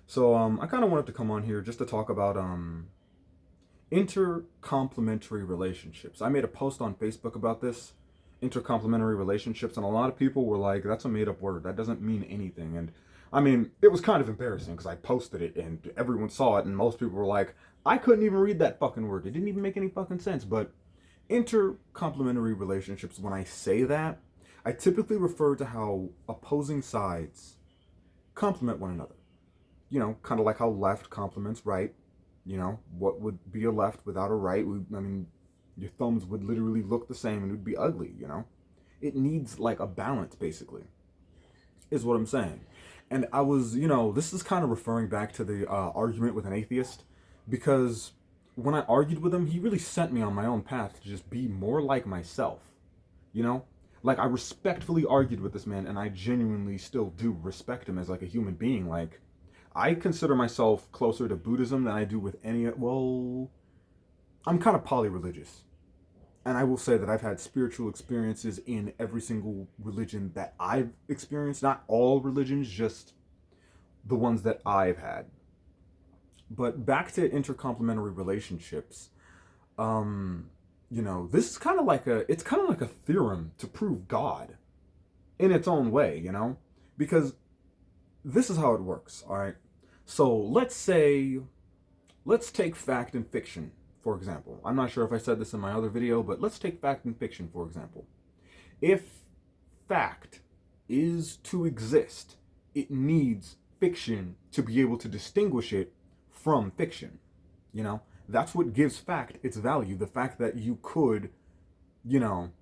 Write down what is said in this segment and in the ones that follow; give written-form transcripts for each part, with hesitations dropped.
So I kind of wanted to come on here just to talk about intercomplementary relationships. I made a post on Facebook about this, intercomplementary relationships, and a lot of people were like, "That's a made-up word. That doesn't mean anything." And I mean, it was kind of embarrassing because I posted it and everyone saw it, and most people were like, "I couldn't even read that fucking word. It didn't even make any fucking sense." But intercomplementary relationships, when I say that, I typically refer to how opposing sides complement one another. Kind of like how left complements right. What would be a left without a right? I mean, your thumbs would literally look the same and it would be ugly. It needs like a balance, basically, is what I'm saying. And this is kind of referring back to the argument with an atheist, because when I argued with him, he really sent me on my own path to just be more like myself, you know? Like, I respectfully argued with this man, and I genuinely still do respect him as like a human being. Like, I consider myself closer to Buddhism than I do with any. Well, I'm kind of poly-religious, and I will say that I've had spiritual experiences in every single religion that I've experienced. Not all religions, just the ones that I've had. But back to intercomplementary relationships. This is kind of like a theorem to prove God in its own way. Because this is how it works, all right? So let's take fact and fiction, for example. I'm not sure if I said this in my other video, but let's take fact and fiction, for example. If fact is to exist, it needs fiction to be able to distinguish it from fiction. That's what gives fact its value. The fact that you could, you know,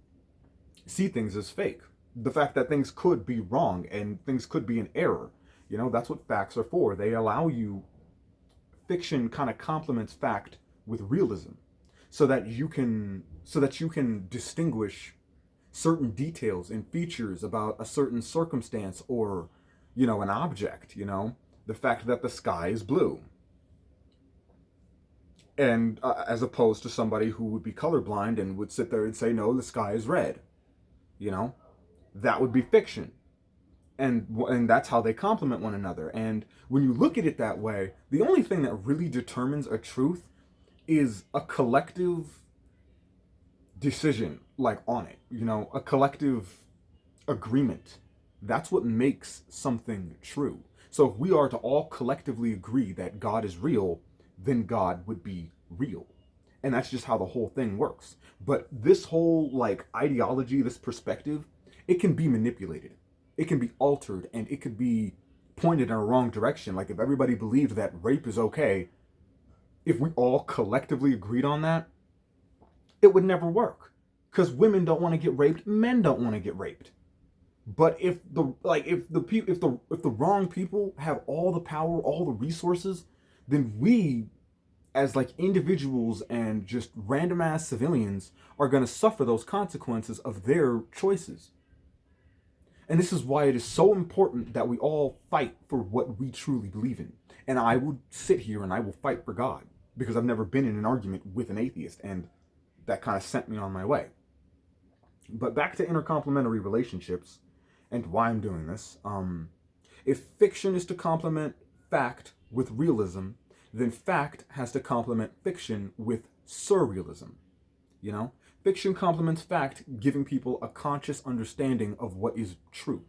see things as fake. The fact that things could be wrong and things could be an error. That's what facts are for. They allow you, fiction kind of complements fact with realism so that you can distinguish certain details and features about a certain circumstance or, an object. The fact that the sky is blue, and as opposed to somebody who would be colorblind and would sit there and say, no, the sky is red. you know that would be fiction. And that's how they complement one another. And when you look at it that way, the only thing that really determines a truth is a collective decision, like, on it, a collective agreement. That's what makes something true. So if we are to all collectively agree that God is real, then God would be real. And that's just how the whole thing works. But this whole, like, ideology, this perspective, it can be manipulated. It can be altered, and it could be pointed in a wrong direction. Like, if everybody believed that rape is okay, if we all collectively agreed on that, it would never work. Because women don't want to get raped, men don't want to get raped. But if the wrong people have all the power, all the resources, then we, as like individuals and just random ass civilians, are going to suffer those consequences of their choices. And this is why it is so important that we all fight for what we truly believe in. And I will sit here and I will fight for God, because I've never been in an argument with an atheist, and that kind of sent me on my way. But back to intercomplementary relationships and why I'm doing this. If fiction is to complement fact with realism, then fact has to complement fiction with surrealism. Fiction complements fact, giving people a conscious understanding of what is true,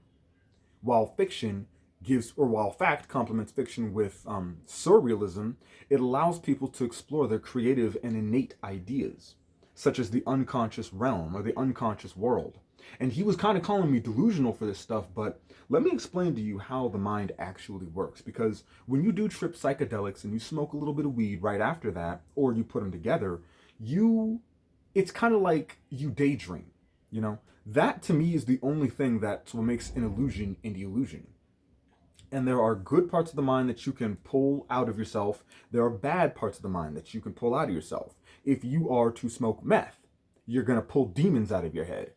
while fact complements fiction with surrealism. It allows people to explore their creative and innate ideas, such as the unconscious realm or the unconscious world. And he was kind of calling me delusional for this stuff, but let me explain to you how the mind actually works. Because when you do trip psychedelics and you smoke a little bit of weed right after that, or you put them together, it's kind of like you daydream. That to me is the only thing that's what makes an illusion an illusion. And there are good parts of the mind that you can pull out of yourself. There are bad parts of the mind that you can pull out of yourself. If you are to smoke meth, you're going to pull demons out of your head,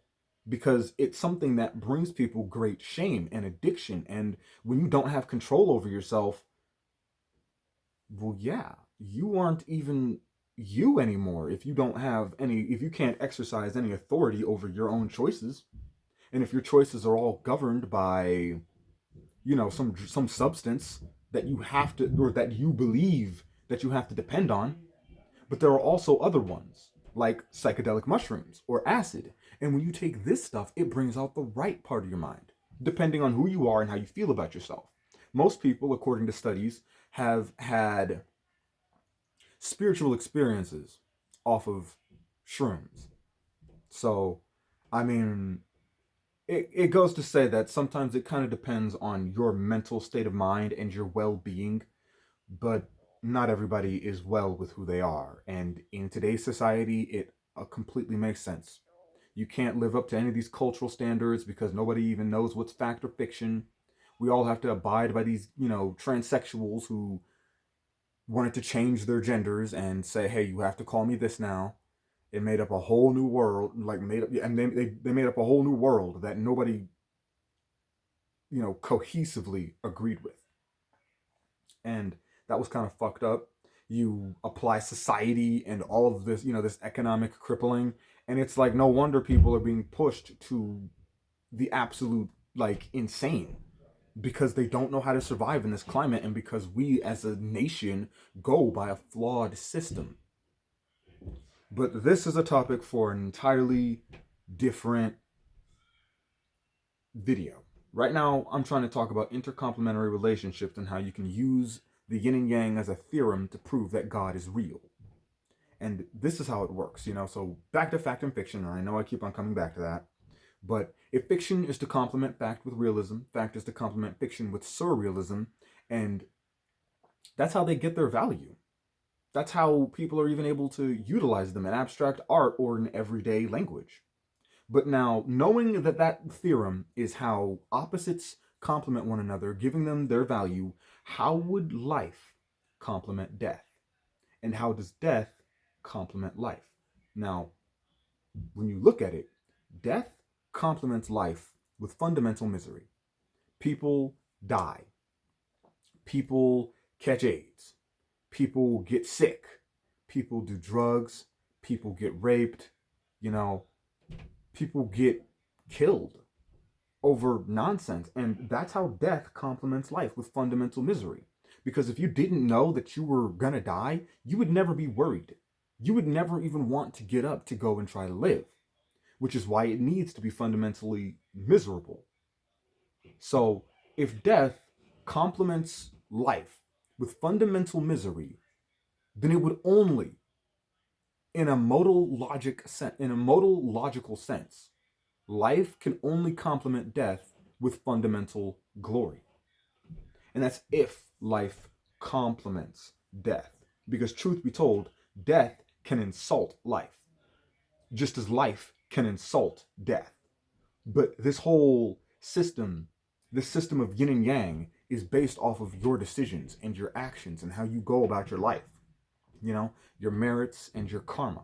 because it's something that brings people great shame and addiction. And when you don't have control over yourself, well, yeah, you aren't even you anymore if you can't exercise any authority over your own choices. And if your choices are all governed by, some substance, that you have to, or that you believe that you have to depend on. But there are also other ones, like psychedelic mushrooms or acid. And when you take this stuff, it brings out the right part of your mind, depending on who you are and how you feel about yourself. Most people, according to studies, have had spiritual experiences off of shrooms. So, I mean, it goes to say that sometimes it kind of depends on your mental state of mind and your well being, but not everybody is well with who they are. And in today's society, it completely makes sense. You can't live up to any of these cultural standards because nobody even knows what's fact or fiction. We all have to abide by these, transsexuals who wanted to change their genders and say, hey, you have to call me this now. It made up a whole new world, like made up, and they made up a whole new world that nobody, cohesively agreed with. And that was kind of fucked up. You apply society and all of this, this economic crippling, and it's like no wonder people are being pushed to the absolute like insane because they don't know how to survive in this climate and because we as a nation go by a flawed system. But this is a topic for an entirely different video. Right now, I'm trying to talk about intercomplementary relationships and how you can use the yin and yang as a theorem to prove that God is real. And this is how it works, So back to fact and fiction, and I know I keep on coming back to that. But if fiction is to complement fact with realism, fact is to complement fiction with surrealism, and that's how they get their value. That's how people are even able to utilize them in abstract art or in everyday language. But now, knowing that that theorem is how opposites complement one another, giving them their value, how would life complement death? And how does death complement life? Now, when you look at it, death complements life with fundamental misery. People die. People catch AIDS. People get sick. People do drugs. People get raped. You know, people get killed over nonsense. And that's how death complements life with fundamental misery. Because if you didn't know that you were gonna die, you would never be worried. You would never even want to get up to go and try to live, which is why it needs to be fundamentally miserable. So if death complements life with fundamental misery, then it would only, in a modal logical sense, life can only complement death with fundamental glory. And that's if life complements death. Because truth be told, death can insult life, just as life can insult death. But this system of yin and yang, is based off of your decisions and your actions and how you go about your life. Your merits and your karma.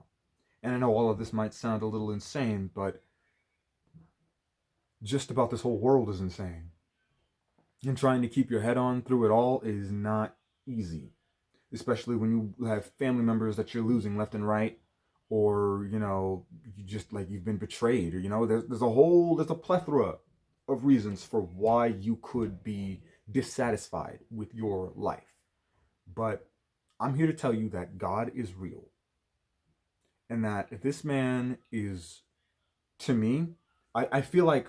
And I know all of this might sound a little insane, but just about this whole world is insane. And trying to keep your head on through it all is not easy. Especially when you have family members that you're losing left and right, or you just like you've been betrayed, or there's a plethora of reasons for why you could be dissatisfied with your life. But I'm here to tell you that God is real, and that this man is, to me, I feel like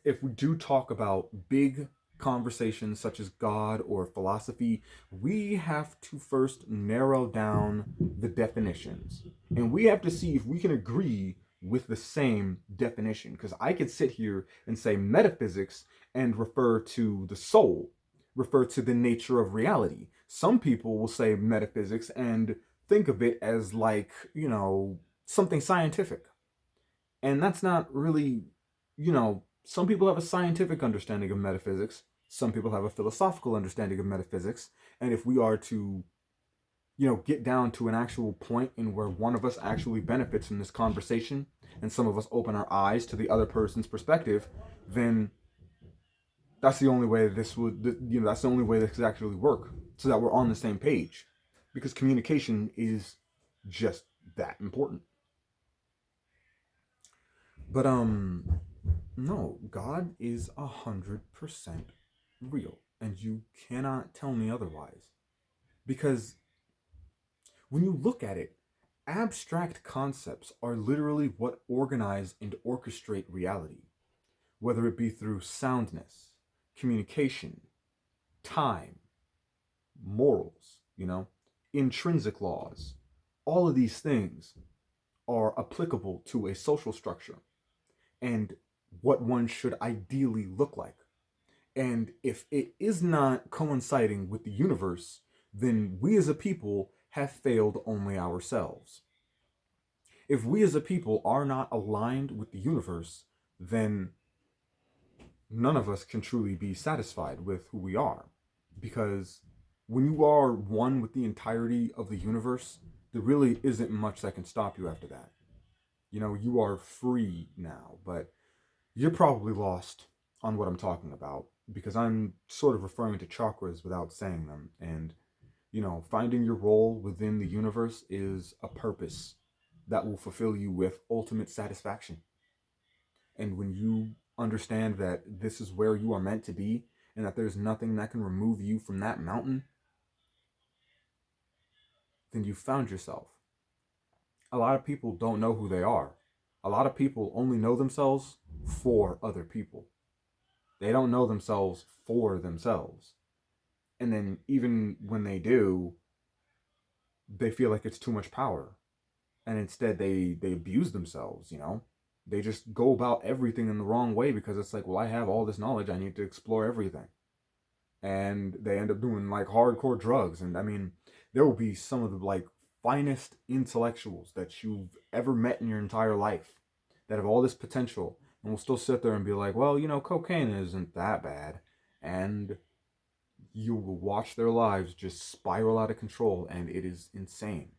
if we do talk about big conversations such as God or philosophy, we have to first narrow down the definitions. And we have to see if we can agree with the same definition. Because I could sit here and say metaphysics and refer to the soul, refer to the nature of reality. Some people will say metaphysics and think of it as like, something scientific. And that's not really, some people have a scientific understanding of metaphysics. Some people have a philosophical understanding of metaphysics. And if we are to, get down to an actual point in where one of us actually benefits from this conversation and some of us open our eyes to the other person's perspective, then that's the only way that's the only way this could actually work, so that we're on the same page. Because communication is just that important. But no, God is 100% real. And you cannot tell me otherwise. Because when you look at it, abstract concepts are literally what organize and orchestrate reality, whether it be through soundness, communication, time, morals, intrinsic laws. All of these things are applicable to a social structure and what one should ideally look like. And if it is not coinciding with the universe, then we as a people have failed only ourselves. If we as a people are not aligned with the universe, then none of us can truly be satisfied with who we are. Because when you are one with the entirety of the universe, there really isn't much that can stop you after that. You are free now, but you're probably lost on what I'm talking about because I'm sort of referring to chakras without saying them. And, finding your role within the universe is a purpose that will fulfill you with ultimate satisfaction. And when you understand that this is where you are meant to be and that there's nothing that can remove you from that mountain, then you found yourself. A lot of people don't know who they are. A lot of people only know themselves for other people. They don't know themselves for themselves. And then even when they do, they feel like it's too much power. And instead they abuse themselves. They just go about everything in the wrong way because it's like, well, I have all this knowledge, I need to explore everything. And they end up doing like hardcore drugs. And I mean, there will be some of the like finest intellectuals that you've ever met in your entire life that have all this potential and will still sit there and be like, well, cocaine isn't that bad. And you will watch their lives just spiral out of control, and it is insane.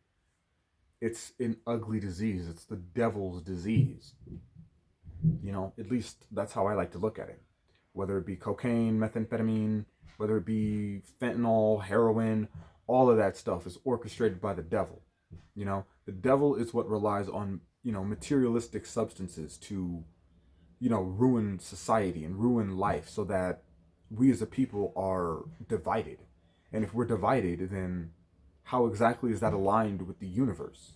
It's an ugly disease. It's the devil's disease. At least that's how I like to look at it. Whether it be cocaine, methamphetamine, whether it be fentanyl, heroin, all of that stuff is orchestrated by the devil. The devil is what relies on, materialistic substances to, ruin society and ruin life so that we as a people are divided. And if we're divided, then how exactly is that aligned with the universe?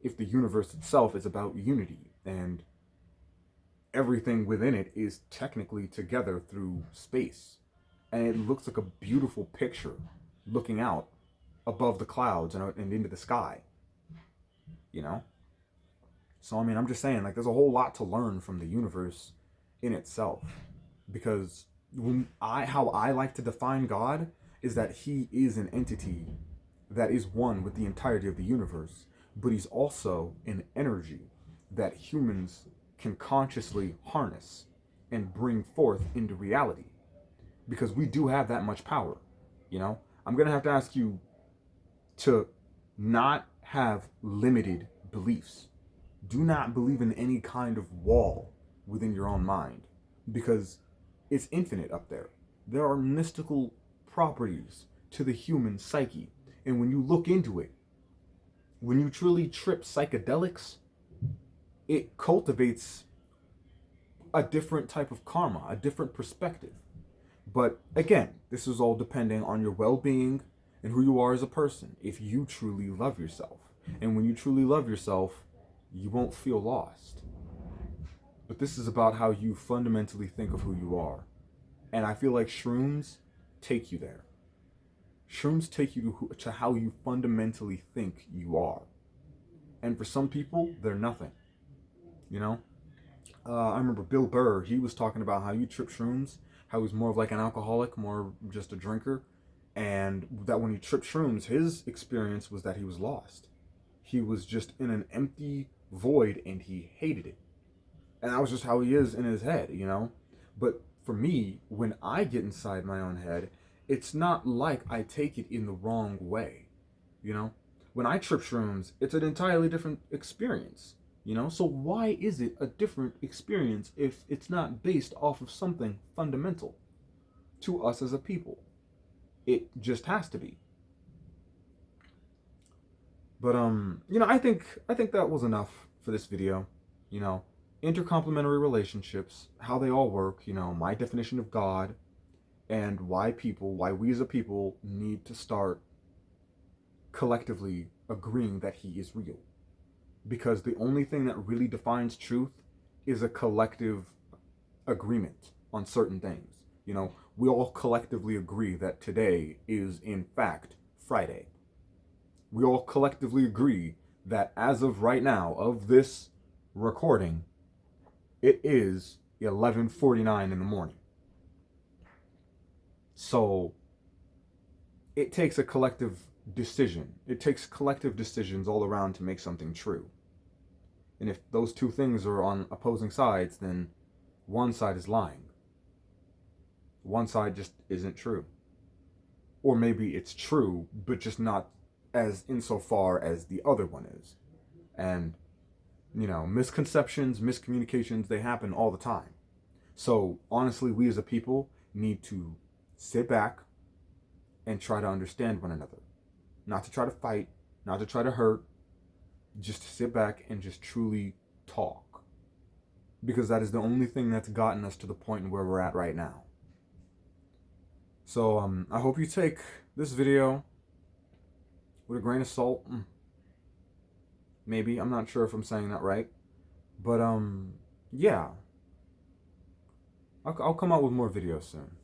If the universe itself is about unity and everything within it is technically together through space. And it looks like a beautiful picture looking out above the clouds and into the sky. You know? So, I mean, I'm just saying, like, there's a whole lot to learn from the universe in itself. Because how I like to define God is that he is an entity that is one with the entirety of the universe, but he's also an energy that humans can consciously harness and bring forth into reality. Because we do have that much power, I'm going to have to ask you to not have limited beliefs. Do not believe in any kind of wall within your own mind, because it's infinite up there. There are mystical properties to the human psyche. And when you look into it, when you truly trip psychedelics, it cultivates a different type of karma, a different perspective. But again, this is all depending on your well-being and who you are as a person, if you truly love yourself. And when you truly love yourself, you won't feel lost. But this is about how you fundamentally think of who you are. And I feel like shrooms take you there. Shrooms take you to how you fundamentally think you are. And for some people, they're nothing. I remember Bill Burr, he was talking about how you trip shrooms, how he was more of like an alcoholic, more just a drinker. And that when he tripped shrooms, his experience was that he was lost. He was just in an empty void and he hated it. And that was just how he is in his head, But for me, when I get inside my own head, it's not like I take it in the wrong way, When I trip shrooms, it's an entirely different experience, So why is it a different experience if it's not based off of something fundamental to us as a people? It just has to be. But I think that was enough for this video. Intercomplementary relationships, how they all work, my definition of God, and why we as a people need to start collectively agreeing that he is real. Because the only thing that really defines truth is a collective agreement on certain things. You know, we all collectively agree that today is in fact Friday. We all collectively agree that as of right now, of this recording, it is 11:49 in the morning. So it takes a collective decision. It takes collective decisions all around to make something true. And if those two things are on opposing sides, then one side is lying. One side just isn't true. Or maybe it's true, but just not as insofar as the other one is. And, you know, misconceptions, miscommunications, they happen all the time. So, honestly, we as a people need to sit back and try to understand one another. Not to try to fight, not to try to hurt, just to sit back and just truly talk. Because that is the only thing that's gotten us to the point where we're at right now. So, I hope you take this video with a grain of salt. Maybe. I'm not sure if I'm saying that right. But, yeah. I'll come out with more videos soon.